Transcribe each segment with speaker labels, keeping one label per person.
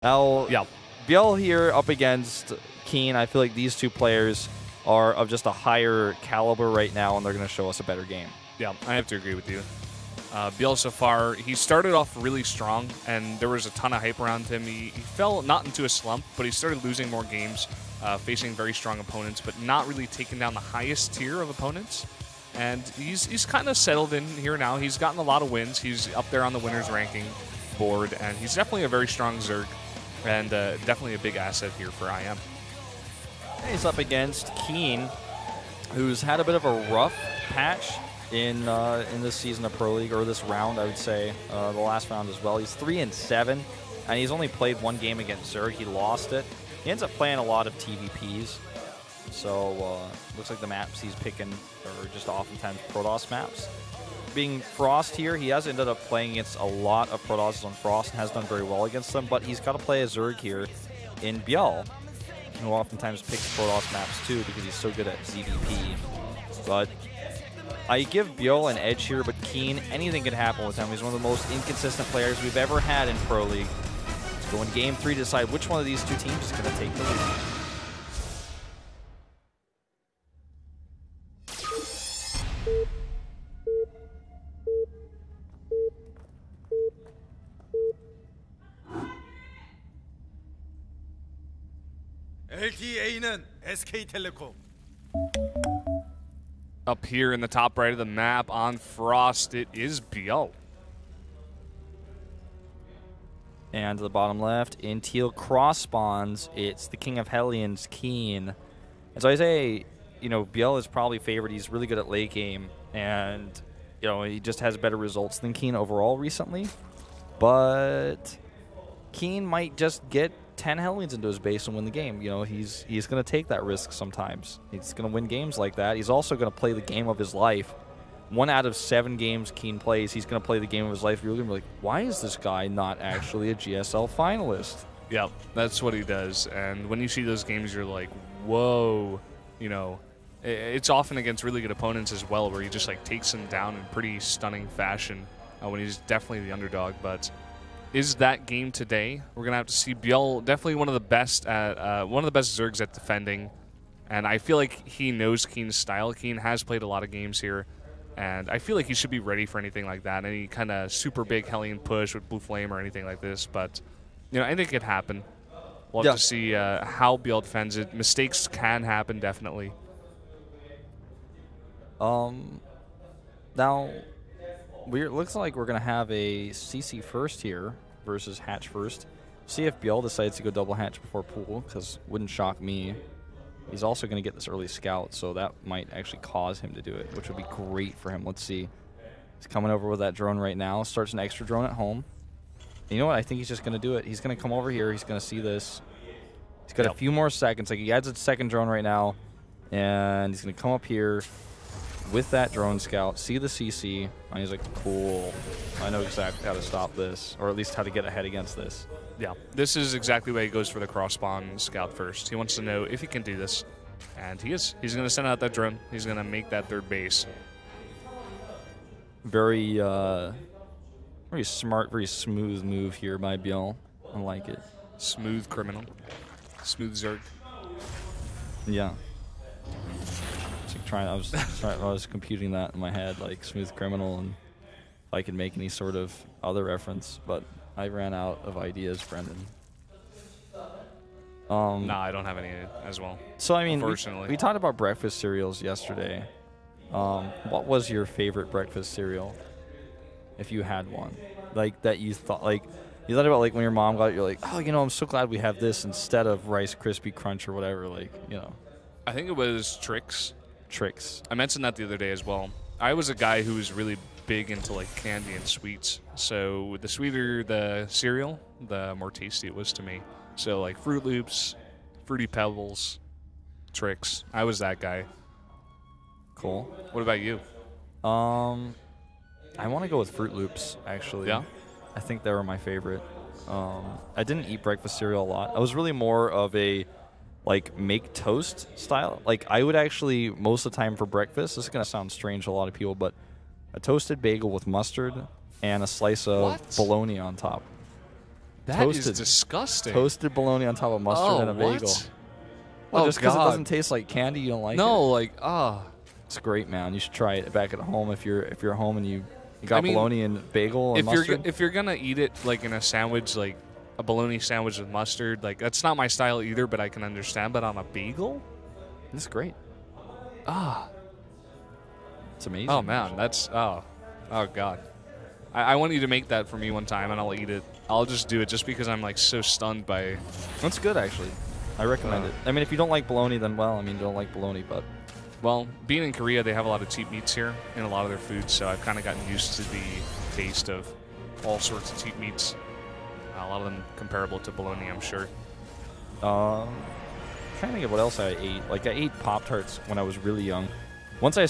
Speaker 1: Now,
Speaker 2: Yeah.
Speaker 1: ByuL here up against KeeN. I feel like these two players are of just a higher caliber right now, and they're going to show us a better game.
Speaker 2: Yeah, I have to agree with you. ByuL so far, he started off really strong, and there was a ton of hype around him. He fell not into a slump, but he started losing more games, facing very strong opponents, but not really taking down the highest tier of opponents. And he's kind of settled in here now. He's gotten a lot of wins. He's up there on the winners ranking board, and he's definitely a very strong Zerg, and definitely a big asset here for IM.
Speaker 1: He's up against KeeN, who's had a bit of a rough patch in this season of Pro League, or this round, I would say, the last round as well. He's 3-7, and he's only played one game against Zerg. He lost it. He ends up playing a lot of TVPs, so looks like the maps he's picking are just oftentimes Protoss maps. Being Frost here, he has ended up playing against a lot of Protosses on Frost and has done very well against them, but he's got to play a Zerg here in ByuL, who oftentimes picks Protoss maps too because he's so good at ZVP. But I give ByuL an edge here, but KeeN, anything can happen with him. He's one of the most inconsistent players we've ever had in Pro League. Let's go in Game 3 to decide which one of these two teams is going to take the lead.
Speaker 3: LTA는 SK텔레콤.
Speaker 2: Up here in the top right of the map on Frost, it is ByuL.
Speaker 1: And to the bottom left, in teal cross spawns, it's the King of Hellions, KeeN. And so I say, you know, ByuL is probably favored. He's really good at late game, and you know, he just has better results than KeeN overall recently. But KeeN might just get 10 Hellions into his base and win the game. You know, he's going to take that risk sometimes. He's going to win games like that. He's also going to play the game of his life. 1 out of 7 games KeeN plays, he's going to play the game of his life. You're going to be like, why is this guy not actually a GSL finalist?
Speaker 2: Yeah, that's what he does. And when you see those games, you're like, whoa. You know, it's often against really good opponents as well, where he just like takes them down in pretty stunning fashion when he's definitely the underdog. But is that game today? We're gonna have to see. ByuL definitely one of the best Zergs at defending, and I feel like he knows KeeN's style. KeeN has played a lot of games here, and I feel like he should be ready for anything like that, any kind of super big Hellion push with Blue Flame or anything like this. But you know, I think it could happen. We'll have to see how ByuL defends it. Mistakes can happen, definitely.
Speaker 1: Now, it looks like we're going to have a CC first here versus Hatch first. See if ByuL decides to go double Hatch before Pool, because wouldn't shock me. He's also going to get this early scout, so that might actually cause him to do it, which would be great for him. Let's see. He's coming over with that drone right now. Starts an extra drone at home. And you know what? I think he's just going to do it. He's going to come over here. He's going to see this. He's got a few more seconds. Like, he adds a second drone right now, and he's going to come up here with that drone scout, see the CC, and he's like, cool, I know exactly how to stop this, or at least how to get ahead against this.
Speaker 2: Yeah, this is exactly why he goes for the cross-spawn scout first. He wants to know if he can do this, and he is. He's going to send out that drone. He's going to make that third base.
Speaker 1: Very smart, very smooth move here by ByuL. I like it.
Speaker 2: Smooth criminal. Smooth Zerg.
Speaker 1: Yeah. I was computing that in my head, like smooth criminal, and if I could make any sort of other reference, but I ran out of ideas, Brendan.
Speaker 2: Nah, I don't have any as well.
Speaker 1: So I mean,
Speaker 2: unfortunately,
Speaker 1: we talked about breakfast cereals yesterday. What was your favorite breakfast cereal, if you had one? Like that you thought, like you thought about, like when your mom got it, you're like, oh, you know, I'm so glad we have this instead of Rice Krispie Crunch or whatever. Like, you know.
Speaker 2: I think it was Trix. I mentioned that the other day as well. I was a guy who was really big into like candy and sweets. So the sweeter the cereal, the more tasty it was to me. So like Fruit Loops, Fruity Pebbles, Trix. I was that guy.
Speaker 1: Cool.
Speaker 2: What about you?
Speaker 1: I want to go with Fruit Loops, actually.
Speaker 2: Yeah?
Speaker 1: I think they were my favorite. I didn't eat breakfast cereal a lot. I was really more of a like make toast style. Like I would actually, most of the time for breakfast, this is going to sound strange to a lot of people, but a toasted bagel with mustard and a slice of bologna on top.
Speaker 2: That is disgusting.
Speaker 1: Toasted bologna on top of mustard and a bagel. Well, just because it doesn't taste like candy, you don't like it?
Speaker 2: No, like,
Speaker 1: It's great, man. You should try it back at home if you're home and you got bologna and bagel and mustard.
Speaker 2: If you're gonna eat it like in a sandwich, like a bologna sandwich with mustard, like that's not my style either, but I can understand. But on a bagel,
Speaker 1: it's great. It's amazing.
Speaker 2: Oh man, that's oh god. I want you to make that for me one time, and I'll eat it. I'll just do it just because I'm like so stunned by.
Speaker 1: That's good actually. I recommend it. I mean, if you don't like bologna, then well, I mean, you don't like bologna, but.
Speaker 2: Well, being in Korea, they have a lot of cheap meats here in a lot of their foods, so I've kind of gotten used to the taste of all sorts of cheap meats. A lot of them comparable to bologna, I'm sure.
Speaker 1: I'm trying to think of what else I ate. Like I ate Pop-Tarts when I was really young. Once I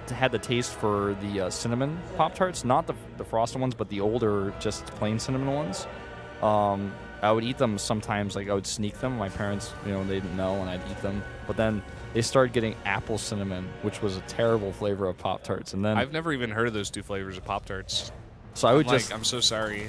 Speaker 1: had the taste for the cinnamon Pop-Tarts, not the frosted ones, but the older, just plain cinnamon ones. I would eat them sometimes. Like I would sneak them. My parents, they didn't know, and I'd eat them. But then they started getting apple cinnamon, which was a terrible flavor of Pop-Tarts. And then
Speaker 2: I've never even heard of those two flavors of Pop-Tarts.
Speaker 1: So I would
Speaker 2: I'm so sorry.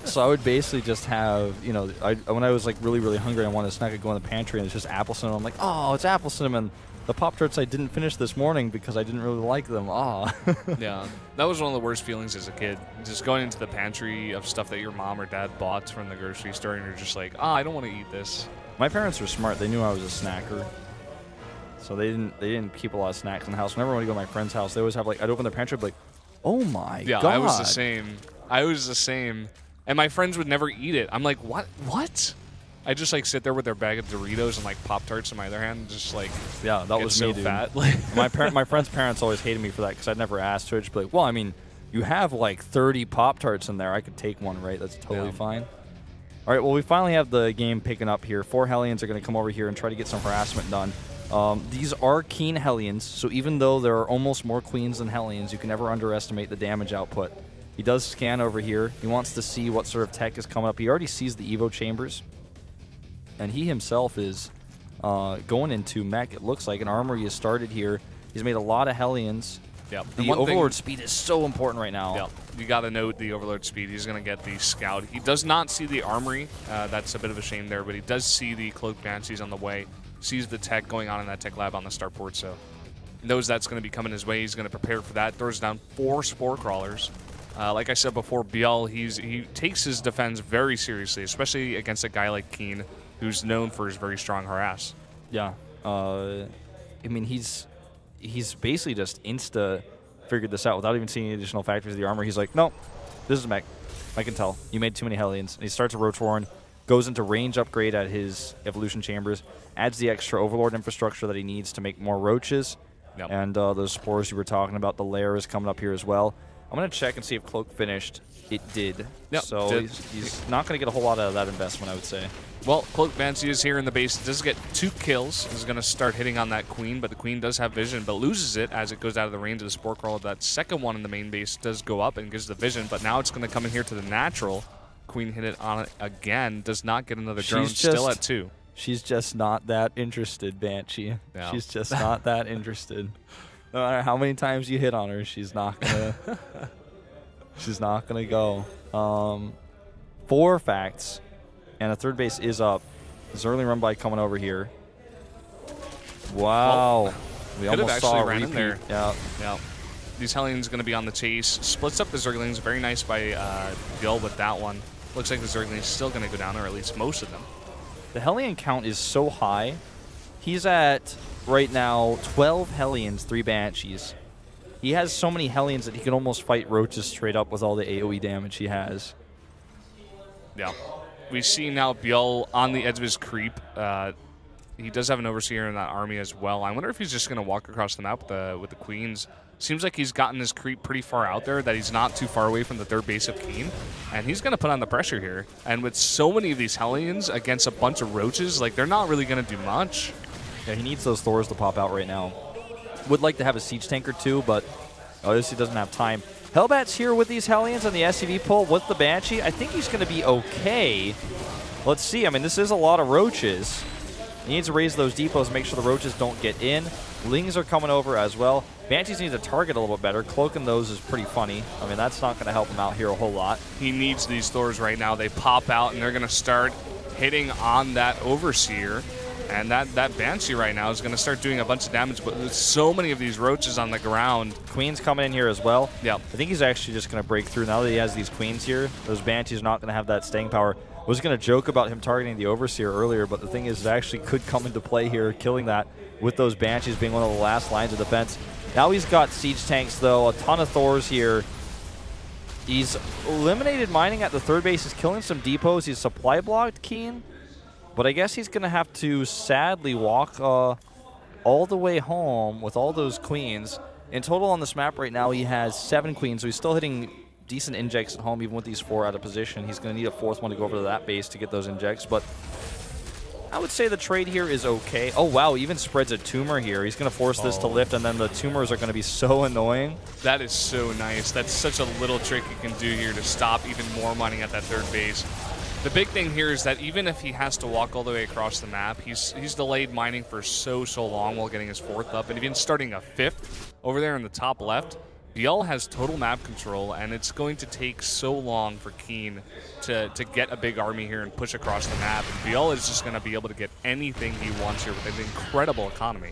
Speaker 1: So I would basically just have, when I was like really, really hungry, I wanted a snack, I'd go in the pantry and it's just apple cinnamon. I'm like, oh, it's apple cinnamon. The Pop-Tarts I didn't finish this morning because I didn't really like them.
Speaker 2: Yeah, that was one of the worst feelings as a kid. Just going into the pantry of stuff that your mom or dad bought from the grocery store, and you're just like, I don't want to eat this.
Speaker 1: My parents were smart. They knew I was a snacker, so they didn't keep a lot of snacks in the house. Whenever I would go to my friend's house, they always have like, I'd open the pantry, I'd be like, oh my god.
Speaker 2: Yeah, I was the same. And my friends would never eat it. I'm like, what? I just like sit there with their bag of Doritos and like Pop-Tarts in my other hand, just like
Speaker 1: that was
Speaker 2: so
Speaker 1: me, dude.
Speaker 2: Fat.
Speaker 1: my friends' parents always hated me for that because I'd never asked. So I'd just be like, well, I mean, you have like 30 Pop-Tarts in there. I could take one, right? That's totally fine. All right, well, we finally have the game picking up here. 4 Hellions are going to come over here and try to get some harassment done. These are KeeN Hellions, so even though there are almost more Queens than Hellions, you can never underestimate the damage output. He does scan over here. He wants to see what sort of tech is coming up. He already sees the Evo chambers. And he himself is going into Mech. It looks like an armory has started here. He's made a lot of Hellions.
Speaker 2: Yep.
Speaker 1: The Overlord speed is so important right now.
Speaker 2: Yep. You got to note the Overlord speed. He's going to get the Scout. He does not see the armory. That's a bit of a shame there, but he does see the Cloak Banshees on the way. Sees the tech going on in that tech lab on the starport, so knows that's going to be coming his way. He's going to prepare for that. Throws down 4 Spore Crawlers. Like I said before, ByuL, he takes his defense very seriously, especially against a guy like KeeN, who's known for his very strong harass.
Speaker 1: Yeah. I mean, he's basically just insta figured this out without even seeing any additional factors of the armor. He's like, no, this is Mech. I can tell. You made too many Hellions. And he starts a Roach Warren, goes into range upgrade at his evolution chambers, adds the extra Overlord infrastructure that he needs to make more Roaches.
Speaker 2: Yep.
Speaker 1: And those spores you were talking about, the lair is coming up here as well. I'm going to check and see if Cloak finished. It did.
Speaker 2: Yep,
Speaker 1: so he's not going to get a whole lot out of that investment, I would say.
Speaker 2: Well, Cloak Banshee is here in the base. Does get 2 kills. Is going to start hitting on that Queen, but the Queen does have vision, but loses it as it goes out of the range of the Spore Crawler. That second one in the main base does go up and gives the vision, but now it's going to come in here to the natural. Queen hit it on it again. Does not get another drone. Still at 2.
Speaker 1: She's just not that interested, Banshee. Yeah. She's just not that interested. No matter how many times you hit on her, she's not gonna. She's not gonna go. 4 facts, and a third base is up. Zerling run by coming over here. Wow,
Speaker 2: well,
Speaker 1: we almost saw a repeat.
Speaker 2: In there.
Speaker 1: Yeah.
Speaker 2: These Hellions going to be on the chase. Splits up the Zerglings. Very nice by ByuL with that one. Looks like the Zerglings still going to go down, or at least most of them.
Speaker 1: The Hellion count is so high. He's at, right now, 12 Hellions, 3 Banshees. He has so many Hellions that he can almost fight Roaches straight up with all the AoE damage he has.
Speaker 2: Yeah. We see now ByuL on the edge of his creep. He does have an Overseer in that army as well. I wonder if he's just going to walk across the map with the Queens. Seems like he's gotten his creep pretty far out there, that he's not too far away from the third base of KeeN. And he's going to put on the pressure here. And with so many of these Hellions against a bunch of Roaches, like, they're not really going to do much.
Speaker 1: Yeah, he needs those Thors to pop out right now. Would like to have a Siege Tank or 2, but obviously doesn't have time. Hellbat's here with these Hellions on the SCV pull with the Banshee. I think he's going to be okay. Let's see. I mean, this is a lot of Roaches. He needs to raise those depots, make sure the roaches don't get in. Lings are coming over as well. Banshees need to target a little bit better. Cloaking those is pretty funny. I mean, that's not going to help him out here a whole lot.
Speaker 2: He needs these Thors right now. They pop out, and they're going to start hitting on that Overseer. And that Banshee right now is going to start doing a bunch of damage, but there's so many of these roaches on the ground.
Speaker 1: Queen's coming in here as well.
Speaker 2: Yeah.
Speaker 1: I think he's actually just going to break through. Now that he has these Queens here, those Banshees are not going to have that staying power. I was going to joke about him targeting the Overseer earlier, but the thing is, it actually could come into play here, killing that with those Banshees being one of the last lines of defense. Now he's got siege tanks, though, a ton of Thors here. He's eliminated mining at the third base. He's killing some depots. He's supply blocked KeeN, but I guess he's going to have to sadly walk all the way home with all those Queens. In total on this map right now, he has 7 Queens, so he's still hitting decent injects at home, even with these 4 out of position. He's going to need a 4th one to go over to that base to get those injects, but I would say the trade here is okay. Oh, wow, even spreads a tumor here. He's going to force this to lift, and then the tumors are going to be so annoying.
Speaker 2: That is so nice. That's such a little trick you can do here to stop even more mining at that third base. The big thing here is that even if he has to walk all the way across the map, he's delayed mining for so long while getting his 4th up, and even starting a 5th over there in the top left. ByuL has total map control, and it's going to take so long for KeeN to get a big army here and push across the map. And ByuL is just going to be able to get anything he wants here with an incredible economy.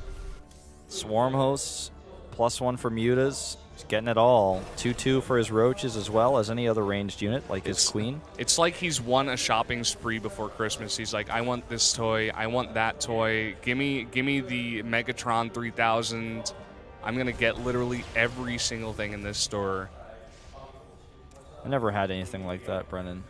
Speaker 1: Swarm hosts, +1 for mutas. He's getting it all. 2/2 for his roaches as well as any other ranged unit, like his Queen.
Speaker 2: It's like he's won a shopping spree before Christmas. He's like, I want this toy, I want that toy. Gimme the Megatron 3000. I'm going to get literally every single thing in this store.
Speaker 1: I never had anything like that, Brennan.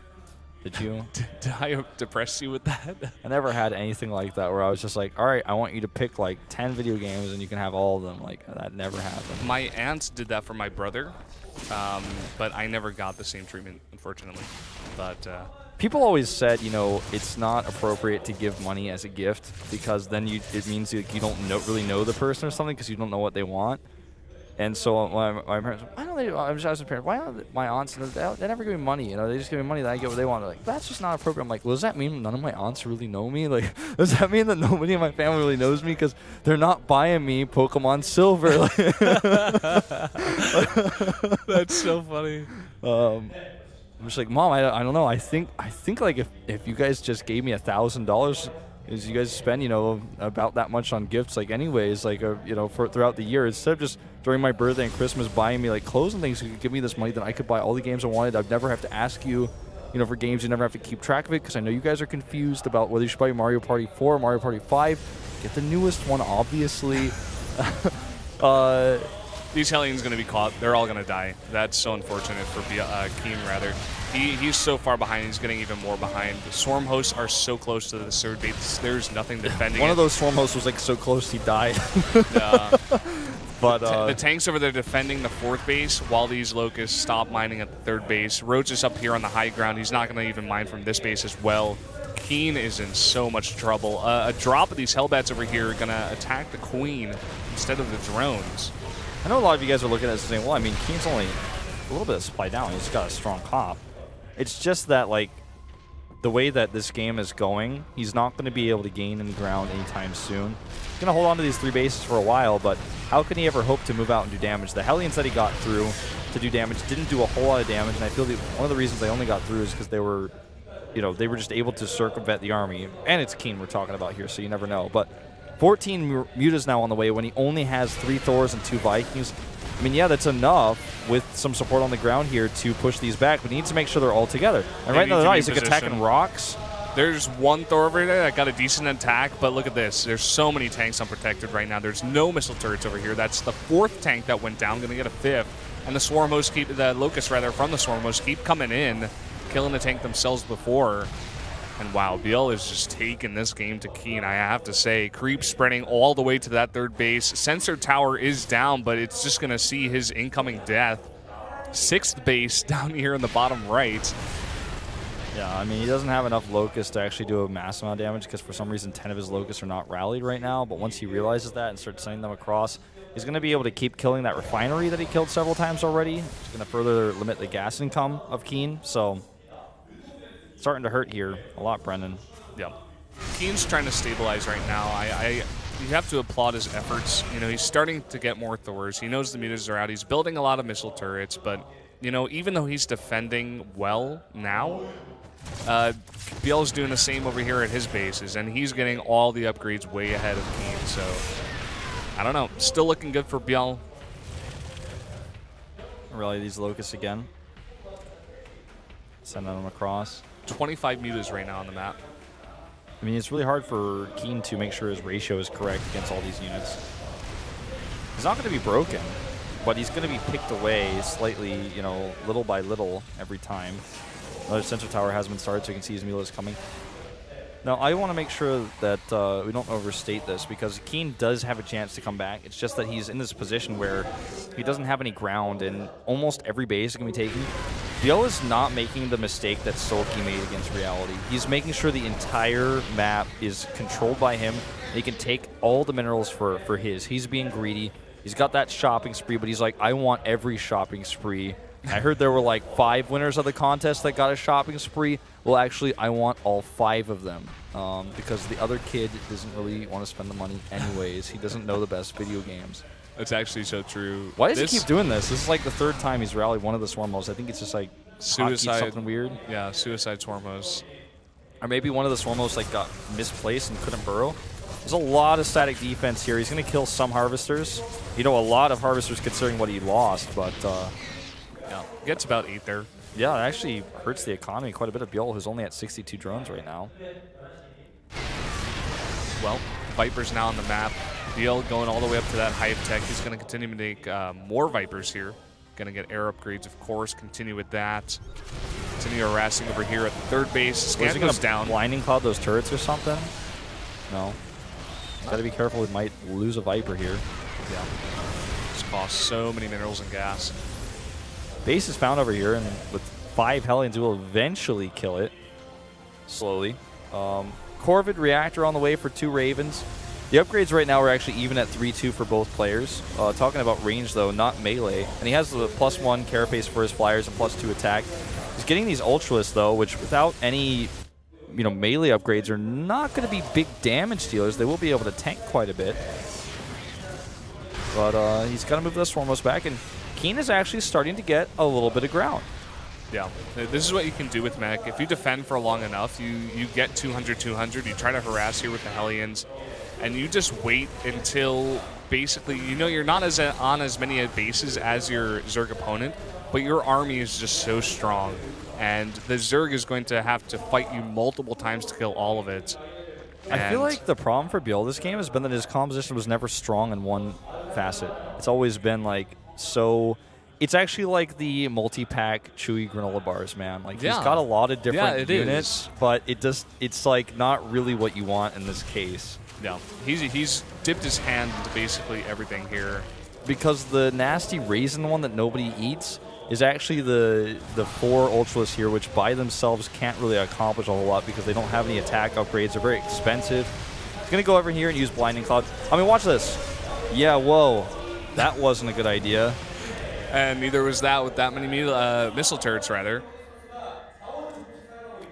Speaker 1: Did you?
Speaker 2: Did I depress you with that?
Speaker 1: I never had anything like that where I was just like, all right, I want you to pick like 10 video games and you can have all of them. Like, that never happened.
Speaker 2: My aunt did that for my brother, but I never got the same treatment, unfortunately. But
Speaker 1: people always said, you know, it's not appropriate to give money as a gift because then it means you don't really know the person or something because you don't know what they want. And so my parents, why don't they? I was asking parents, why don't my aunts? They never give me money. You know, they just give me money that I get what they want. They're like, that's just not appropriate. I'm like, well, does that mean none of my aunts really know me? Like, does that mean that nobody in my family really knows me because they're not buying me Pokemon Silver?
Speaker 2: That's so funny.
Speaker 1: I'm just like, Mom, I don't know. I think like if you guys just gave me $1,000, is you guys spend, you know, about that much on gifts, like anyways, like, you know, for throughout the year, instead of just during my birthday and Christmas buying me like clothes and things, you could give me this money, then I could buy all the games I wanted. I'd never have to ask you, you know, for games. You never have to keep track of it because I know you guys are confused about whether you should buy Mario Party 4 or Mario Party 5. Get the newest one, obviously.
Speaker 2: These Hellions going to be caught. They're all going to die. That's so unfortunate for KeeN, rather. He's so far behind. He's getting even more behind. The Swarm hosts are so close to the third base. There's nothing defending
Speaker 1: One of those Swarm hosts was like so close he died. But
Speaker 2: the tanks over there defending the 4th base while these Locusts stop mining at the 3rd base. Roach is up here on the high ground. He's not going to even mine from this base as well. KeeN is in so much trouble. A drop of these Hellbats over here are going to attack the Queen instead of the drones.
Speaker 1: I know a lot of you guys are looking at this and saying, well, I mean, KeeN's only a little bit of supply down. He's got a strong comp. It's just that, like, the way that this game is going, he's not going to be able to gain any ground anytime soon. He's going to hold on to these 3 bases for a while, but how can he ever hope to move out and do damage? The Hellions that he got through to do damage didn't do a whole lot of damage, and I feel that one of the reasons they only got through is because they were, you know, they were just able to circumvent the army. And it's KeeN we're talking about here, so you never know. But 14 mutas now on the way when he only has 3 Thors and 2 Vikings. I mean, yeah, that's enough with some support on the ground here to push these back, but he needs to make sure they're all together. And right now, he's like attacking rocks.
Speaker 2: There's one Thor over there that got a decent attack, but look at this. There's so many tanks unprotected right now. There's no missile turrets over here. That's the 4th tank that went down, going to get a 5th. And the Swarm hosts the Locusts from the Swarm hosts keep coming in, killing the tank themselves before. And wow, ByuL is just taking this game to KeeN, I have to say. Creep spreading all the way to that 3rd base. Sensor tower is down, but it's just going to see his incoming death. 6th base down here in the bottom right.
Speaker 1: Yeah, I mean, he doesn't have enough Locusts to actually do a massive amount of damage because for some reason 10 of his Locusts are not rallied right now. But once he realizes that and starts sending them across, he's going to be able to keep killing that refinery that he killed several times already. It's going to further limit the gas income of KeeN. So starting to hurt here a lot, Brendan.
Speaker 2: Yeah. KeeN's trying to stabilize right now. You have to applaud his efforts. You know, he's starting to get more Thors. He knows the meters are out. He's building a lot of missile turrets, but, you know, even though he's defending well now, ByuL's doing the same over here at his bases, and he's getting all the upgrades way ahead of KeeN. So, I don't know. Still looking good for ByuL.
Speaker 1: Rally these locusts again. Sending them across.
Speaker 2: 25 mutas right now on the map.
Speaker 1: I mean, it's really hard for KeeN to make sure his ratio is correct against all these units. He's not going to be broken, but he's going to be picked away slightly, you know, little by little every time. Another sensor tower has been started, so you can see his mule is coming. Now, I want to make sure that we don't overstate this, because KeeN does have a chance to come back. It's just that he's in this position where he doesn't have any ground, and almost every base is going to be taken. ByuL is not making the mistake that Sulky made against Reality. He's making sure the entire map is controlled by him. He can take all the minerals for his. He's being greedy. He's got that shopping spree, but he's like, I want every shopping spree. I heard there were like 5 winners of the contest that got a shopping spree. Well, actually, I want all 5 of them, because the other kid doesn't really want to spend the money anyways. He doesn't know the best video games.
Speaker 2: It's actually so true.
Speaker 1: Why does he keep doing this? This is like the 3rd time he's rallied one of the Swarmos. I think it's just like
Speaker 2: suicide,
Speaker 1: something weird.
Speaker 2: Yeah, suicide Swarmos.
Speaker 1: Or maybe one of the Swarmos like got misplaced and couldn't burrow. There's a lot of static defense here. He's going to kill some Harvesters. You know, a lot of Harvesters considering what he lost, but
Speaker 2: yeah, gets about 8 there.
Speaker 1: Yeah, it actually hurts the economy quite a bit of ByuL, who's only at 62 drones right now.
Speaker 2: Well, Viper's now on the map. ByuL going all the way up to that Hive Tech. He's going to continue to make more Vipers here. Going to get air upgrades, of course. Continue with that. Continue harassing over here at the 3rd base. Scan goes down.
Speaker 1: Blinding Cloud those turrets or something? No. Got to be careful. We might lose a Viper here.
Speaker 2: Yeah. This costs so many minerals and gas.
Speaker 1: Base is found over here, and with 5 Hellions, we'll eventually kill it. Slowly. Corvid Reactor on the way for 2 Ravens. The upgrades right now are actually even at 3-2 for both players. Talking about range, though, not melee. And he has the +1 carapace for his flyers and +2 attack. He's getting these Ultralists, though, which without any, you know, melee upgrades are not going to be big damage dealers. They will be able to tank quite a bit. But he's got to move the Swarmos back, and KeeN is actually starting to get a little bit of ground.
Speaker 2: Yeah, this is what you can do with Mech. If you defend for long enough, you get 200-200. You try to harass here with the Hellions, and you just wait until basically, you know, you're not on as many bases as your Zerg opponent, but your army is just so strong, and the Zerg is going to have to fight you multiple times to kill all of it.
Speaker 1: I feel like the problem for ByuL this game has been that his composition was never strong in one facet. It's always been like so. It's actually like the multi-pack Chewy granola bars, man. Like, he's got a lot of different units, but it's like not really what you want in this case.
Speaker 2: Yeah, he's dipped his hand into basically everything here.
Speaker 1: Because the nasty raisin one that nobody eats is actually the 4 Ultralists here, which by themselves can't really accomplish a whole lot because they don't have any attack upgrades. They're very expensive. He's going to go over here and use Blinding Cloud. I mean, watch this. Yeah, whoa. That wasn't a good idea.
Speaker 2: And neither was that with that many missile turrets, rather.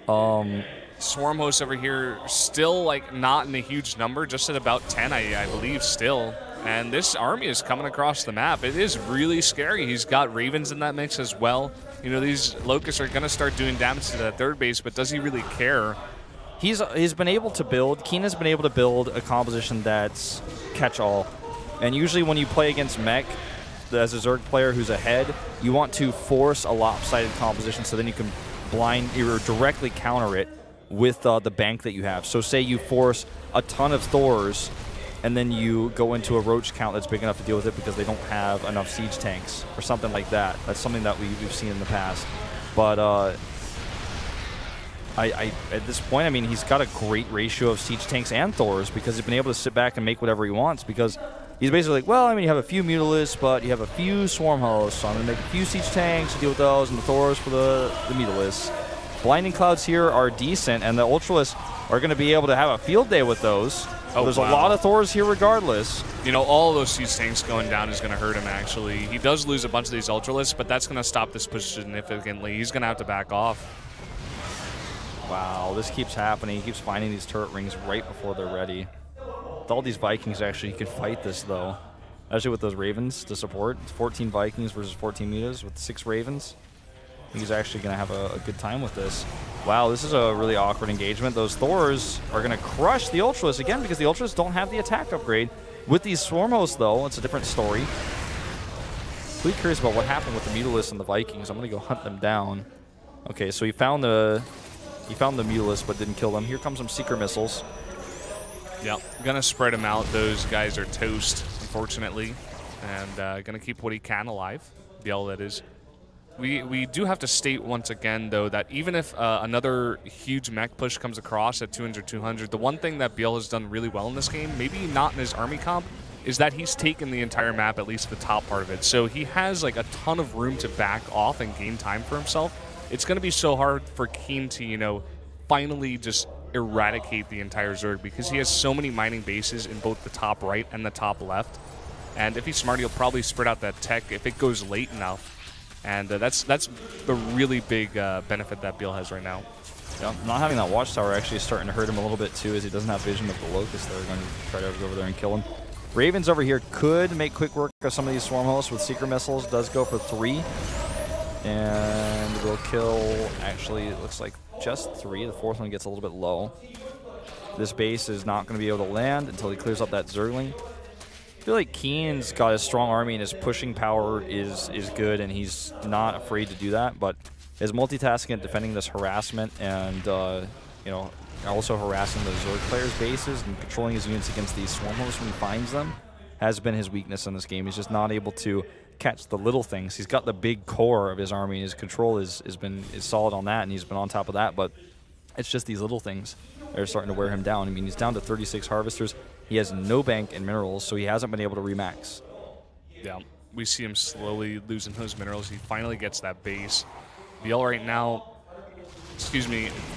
Speaker 2: Swarm hosts over here still, like, not in a huge number, just at about 10, I believe, still. And this army is coming across the map. It is really scary. He's got Ravens in that mix as well. You know, these Locusts are going to start doing damage to that 3rd base, but does he really care?
Speaker 1: He's been able to build, KeeN has been able to build a composition that's catch-all. And usually when you play against Mech, as a Zerg player who's ahead, you want to force a lopsided composition so then you can directly counter it with the bank that you have. So say you force a ton of Thors, and then you go into a Roach count that's big enough to deal with it because they don't have enough siege tanks or something like that. That's something that we've seen in the past. But at this point, I mean, he's got a great ratio of siege tanks and Thors because he's been able to sit back and make whatever he wants because he's basically like, well, I mean, you have a few Mutalisks, but you have a few Swarm hosts, so I'm going to make a few siege tanks to deal with those and the Thors for the Mutalisks. Blinding Clouds here are decent, and the Ultralists are going to be able to have a field day with those. Oh, there's a lot of Thors here regardless.
Speaker 2: You know, all those siege tanks going down is going to hurt him, actually. He does lose a bunch of these Ultralists, but that's going to stop this push significantly. He's going to have to back off.
Speaker 1: Wow, this keeps happening. He keeps finding these turret rings right before they're ready. With all these Vikings, actually, he could fight this, though. Especially with those Ravens to support. It's 14 Vikings versus 14 Mutas with 6 Ravens. He's actually going to have a good time with this. Wow, this is a really awkward engagement. Those Thors are going to crush the Ultras again because the Ultras don't have the attack upgrade. With these Swarm hosts, though, it's a different story. Really curious about what happened with the Mutalisks and the Vikings. I'm going to go hunt them down. Okay, so he found the Mutalisks but didn't kill them. Here comes some Seeker missiles.
Speaker 2: Yep, gonna spread them out. Those guys are toast, unfortunately, and gonna keep what he can alive. ByuL, that is. We do have to state once again, though, that even if another huge mech push comes across at 200-200, the one thing that ByuL has done really well in this game, maybe not in his army comp, is that he's taken the entire map, at least the top part of it. So he has like a ton of room to back off and gain time for himself. It's going to be so hard for KeeN to, you know, finally just eradicate the entire Zerg because he has so many mining bases in both the top right and the top left. And if he's smart, he'll probably spread out that tech if it goes late enough. And that's the really big benefit that ByuL has right now.
Speaker 1: Yeah, not having that watchtower actually is starting to hurt him a little bit too, as he doesn't have vision of the Locust. They're going to try to go over there and kill him. Ravens over here could make quick work of some of these Swarm hosts with Seeker missiles. Does go for 3. And will kill, actually, it looks like just 3. The 4th one gets a little bit low. This base is not going to be able to land until he clears up that Zergling. I feel like KeeN's got a strong army and his pushing power is good, and he's not afraid to do that. But his multitasking and defending this harassment and, you know, also harassing the Zerg players' bases and controlling his units against these Swarm hosts when he finds them has been his weakness in this game. He's just not able to catch the little things. He's got the big core of his army, and his control is solid on that, and he's been on top of that, but it's just these little things that are starting to wear him down. I mean, he's down to 36 harvesters. He has no bank in minerals, so he hasn't been able to remax.
Speaker 2: Yeah, we see him slowly losing those minerals. He finally gets that base. ByuL right now,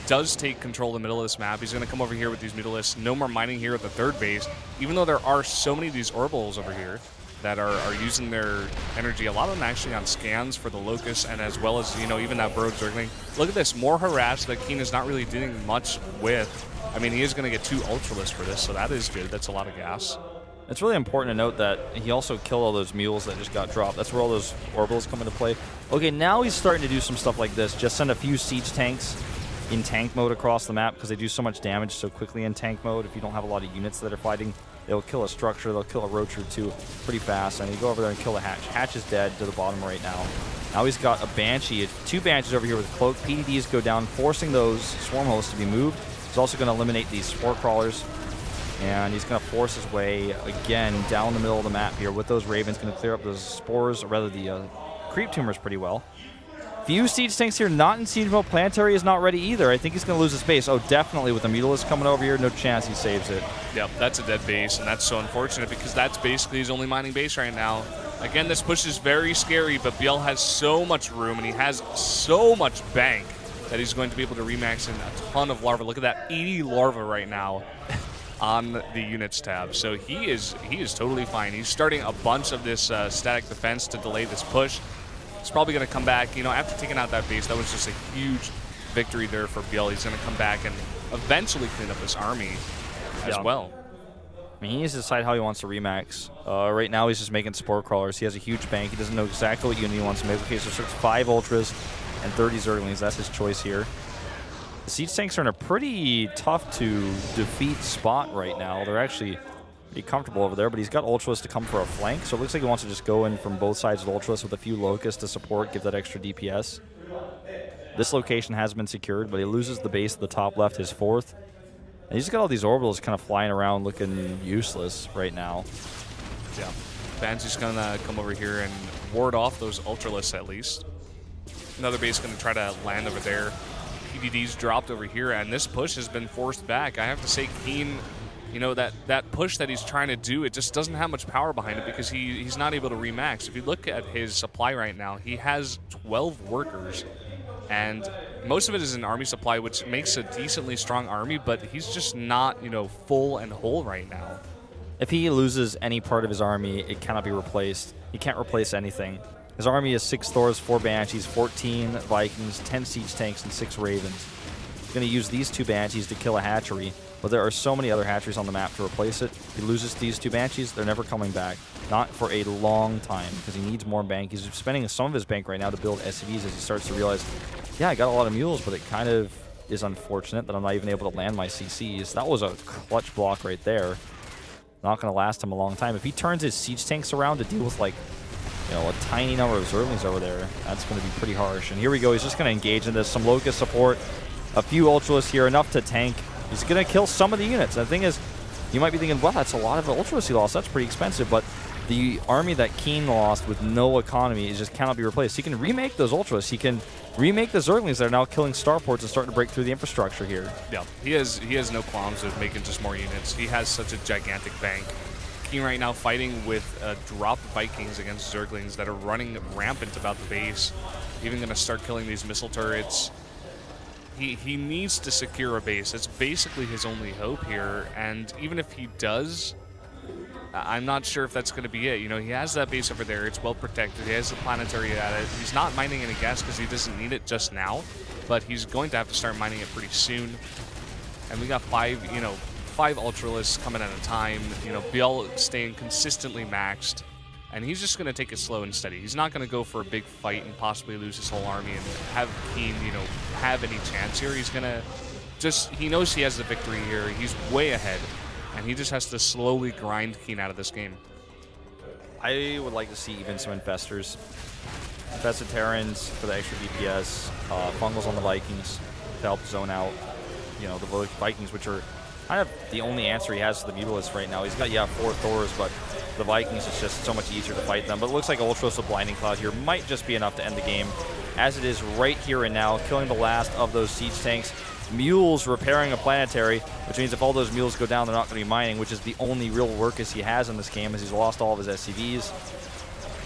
Speaker 2: does take control of the middle of this map. He's going to come over here with these Mutalisks. No more mining here at the 3rd base, even though there are so many of these orbitals over here that are using their energy. A lot of them actually on scans for the Locust, and as well as, you know, even that Burrowed Zergling. Look at this, more harass that KeeN is not really doing much with. I mean, he is going to get 2 Ultralisks for this, so that is good. That's a lot of gas.
Speaker 1: It's really important to note that he also killed all those mules that just got dropped. That's where all those orbitals come into play. Okay, now he's starting to do some stuff like this. Just send a few siege tanks in tank mode across the map because they do so much damage so quickly in tank mode. If you don't have a lot of units that are fighting, they'll kill a structure, they'll kill a roach or 2 pretty fast. And you go over there and kill the Hatch. Hatch is dead to the bottom right now. Now he's got a Banshee, 2 Banshees over here with Cloak. PDDs go down, forcing those Swarm hosts to be moved. He's also going to eliminate these Spore Crawlers. And he's going to force his way again down the middle of the map here with those Ravens. Going to clear up those spores, or rather the creep tumors pretty well. Few siege tanks here, not in siege mode. Planetary is not ready either. I think he's going to lose his base. Oh, definitely with the Mutalisks coming over here, no chance he saves it.
Speaker 2: Yep, that's a dead base, and that's so unfortunate because that's basically his only mining base right now. Again, this push is very scary, but ByuL has so much room, and he has so much bank that he's going to be able to remax in a ton of larva. Look at that, 80 larva right now on the units tab. So he is totally fine. He's starting a bunch of this static defense to delay this push. He's probably going to come back. You know, after taking out that base, that was just a huge victory there for ByuL. He's going to come back and eventually clean up this army as well.
Speaker 1: I mean, he needs to decide how he wants to remax. Right now, he's just making Spore Crawlers. He has a huge bank. He doesn't know exactly what unit he wants to make. Okay, so starts 5 Ultras and 30 Zerglings. That's his choice here. The siege tanks are in a pretty tough to defeat spot right now. They're actually pretty comfortable over there, but he's got Ultras to come for a flank, so it looks like he wants to just go in from both sides of Ultras with a few Locusts to support, give that extra DPS. This location has been secured, but he loses the base at the top left, his 4th. And he's got all these orbitals kind of flying around looking useless right now.
Speaker 2: Yeah. Banshee's going to come over here and ward off those Ultralisks at least. Another base going to try to land over there. PDD's dropped over here, and this push has been forced back. I have to say, KeeN, you know, that push that he's trying to do, it just doesn't have much power behind it because he's not able to remax. If you look at his supply right now, he has 12 workers, and most of it is an army supply, which makes a decently strong army, but he's just not, you know, full and whole right now.
Speaker 1: If he loses any part of his army, it cannot be replaced. He can't replace anything. His army is 6 Thors, 4 Banshees, 14 Vikings, 10 Siege Tanks, and 6 Ravens. going to use these 2 Banshees to kill a hatchery, but there are so many other hatcheries on the map to replace it. If he loses these 2 Banshees, they're never coming back. Not for a long time, because he needs more bank. He's spending some of his bank right now to build SCVs as he starts to realize, yeah, I got a lot of mules, but it kind of is unfortunate that I'm not even able to land my CCs. That was a clutch block right there. Not going to last him a long time. If he turns his siege tanks around to deal with, like, you know, a tiny number of Zerglings over there, that's going to be pretty harsh. And here we go. He's just going to engage in this. Some Locust support, a few Ultralists here, enough to tank. He's going to kill some of the units. And the thing is, you might be thinking, well, that's a lot of Ultralists he lost. That's pretty expensive. But the army that KeeN lost with no economy just cannot be replaced. He can remake those Ultras. He can remake the Zerglings that are now killing starports and starting to break through the infrastructure here.
Speaker 2: Yeah, he has no qualms with making just more units. He has such a gigantic bank. KeeN right now fighting with drop Vikings against Zerglings that are running rampant about the base. Even going to start killing these missile turrets. He needs to secure a base. It's basically his only hope here. And even if he does, I'm not sure if that's going to be it. You know, he has that base over there. It's well protected. He has the planetary at it. He's not mining any gas because he doesn't need it just now, but he's going to have to start mining it pretty soon. And we got 5 Ultralists coming at a time. You know, ByuL staying consistently maxed, and he's just going to take it slow and steady. He's not going to go for a big fight and possibly lose his whole army and have KeeN, you know, have any chance here. He's going to just, he knows he has the victory here. He's way ahead. And he just has to slowly grind KeeN out of this game.
Speaker 1: I would like to see even some Infestors. Infested Terrans for the extra DPS. Fungals on the Vikings to help zone out, you know, the Vikings, which are kind of the only answer he has to the Mutalists right now. He's got, yeah, 4 Thors, but the Vikings, it's just so much easier to fight them. But it looks like Ultros with Blinding Cloud here might just be enough to end the game, as it is right here and now, killing the last of those siege tanks. Mules repairing a planetary, which means if all those mules go down, they're not going to be mining, which is the only real workus he has in this game, as he's lost all of his SCVs.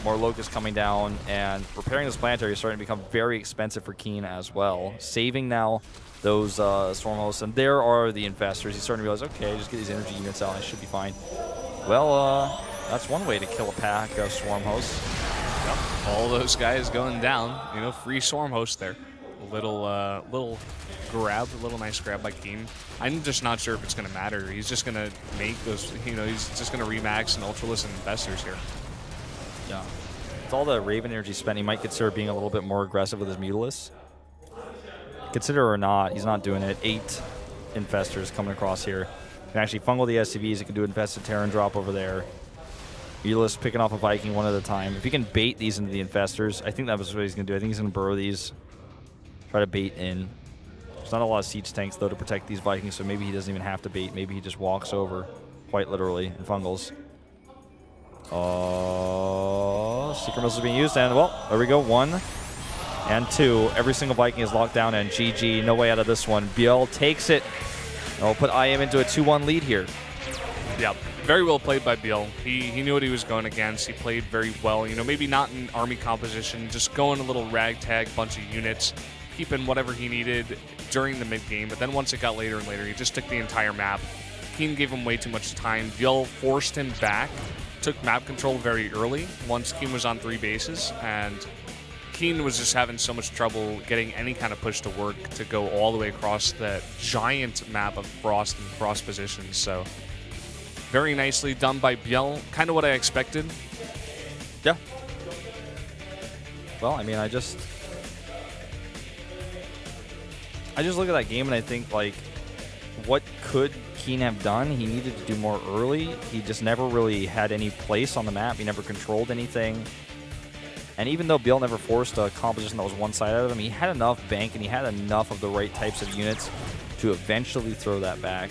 Speaker 1: More Locusts coming down, and repairing this planetary is starting to become very expensive for KeeN as well. Saving now those Storm Hosts, and there are the Infestors. He's starting to realize, okay, just get these energy units out, I should be fine. Well, that's one way to kill a pack of Swarm Hosts.
Speaker 2: Yep. All those guys going down, you know, free Swarm Host there. A little grab, a little nice grab by KeeN. I'm just not sure if it's going to matter. He's just going to make those, you know, he's just going to remax and Ultralists and Infestors here.
Speaker 1: Yeah. With all the Raven energy spent, he might consider being a little bit more aggressive with his Mutalists. Consider or not, he's not doing it. 8 Infestors coming across here. He can actually fungal the SCVs. He can do Infested Terran drop over there. Mutalists picking off a Viking one at a time. If he can bait these into the Infestors, I think that was what he's going to do. I think he's going to burrow these. Try to bait in. There's not a lot of siege tanks, though, to protect these Vikings, so maybe he doesn't even have to bait. Maybe he just walks over, quite literally, and fungals. Secret missiles being used, and, well, there we go. 1 and 2. Every single Viking is locked down, and GG. No way out of this one. ByuL takes it. And we'll put IM into a 2-1 lead here.
Speaker 2: Yeah, very well played by ByuL. He knew what he was going against. He played very well. You know, maybe not in army composition, just going a little ragtag bunch of units, keeping whatever he needed during the mid-game, but then once it got later and later, he just took the entire map. KeeN gave him way too much time. ByuL forced him back, took map control very early once KeeN was on 3 bases, and KeeN was just having so much trouble getting any kind of push to work to go all the way across that giant map of Frost and Frost positions. So very nicely done by ByuL, kind of what I expected.
Speaker 1: Yeah. Well, I mean, I just look at that game and I think, like, what could KeeN have done? He needed to do more early. He just never really had any place on the map. He never controlled anything. And even though ByuL never forced a composition that was one-sided of him, he had enough bank and he had enough of the right types of units to eventually throw that back.